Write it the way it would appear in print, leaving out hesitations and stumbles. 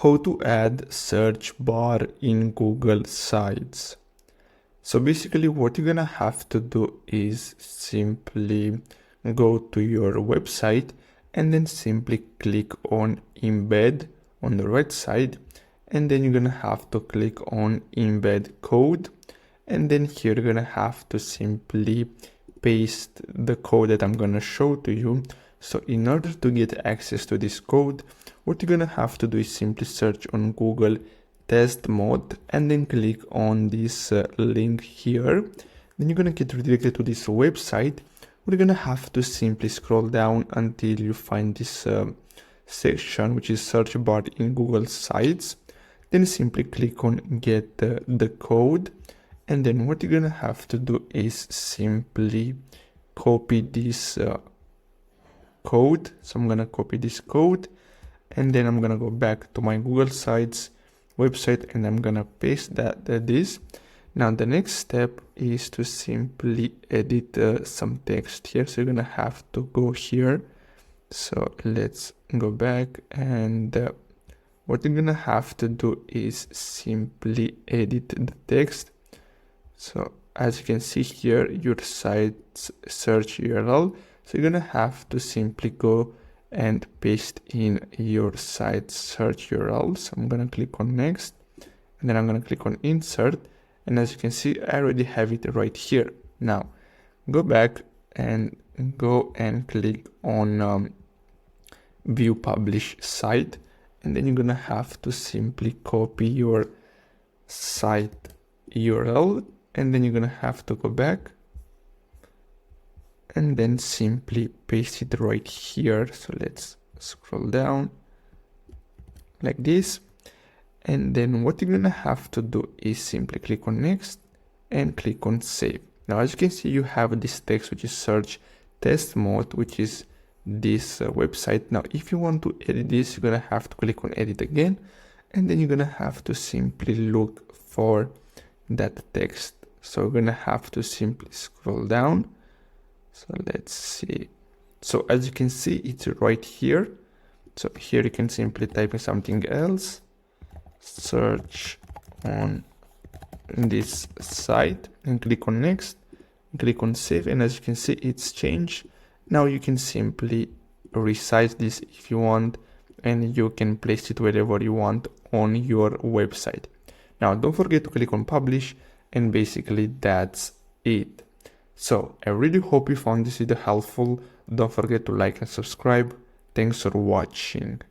How to add search bar in Google Sites. So basically what you're gonna have to do is simply go to your website and then simply click on embed on the right side, and then you're gonna have to click on embed code, and then here you're gonna have to simply paste the code that I'm gonna show to you. So in order to get access to this code, what you're gonna have to do is simply search on Google test mode and then click on this link here. Then you're gonna get redirected to this website. We're gonna have to simply scroll down until you find this section, which is search bar in Google Sites. Then simply click on get the code, and then what you're gonna have to do is simply copy this code. So I'm gonna copy this code, and then I'm gonna go back to my Google Sites website and I'm gonna paste this. Now the next step is to simply edit some text here. So you're gonna have to go here. So let's go back, and what you're gonna have to do is simply edit the text. So as you can see here, your site's search URL. So you're gonna have to simply go and paste in your site search URL. So I'm gonna click on next, and then I'm gonna click on insert. And as you can see, I already have it right here. Now go back and click on view publish site, and then you're gonna have to simply copy your site URL, and then you're gonna have to go back and then simply paste it right here. So let's scroll down like this, and then what you're gonna have to do is simply click on next and click on save. Now as you can see, you have this text which is search test mode, which is this website. Now if you want to edit this, you're gonna have to click on edit again, and then you're gonna have to simply look for that text. So we're gonna have to simply scroll down. So let's see. So as you can see, it's right here. So here you can simply type in something else, search on this site, and click on next, click on save, and as you can see, it's changed. Now you can simply resize this if you want, and you can place it wherever you want on your website. Now don't forget to click on publish, and basically that's it. So I really hope you found this video helpful. Don't forget to like and subscribe. Thanks for watching.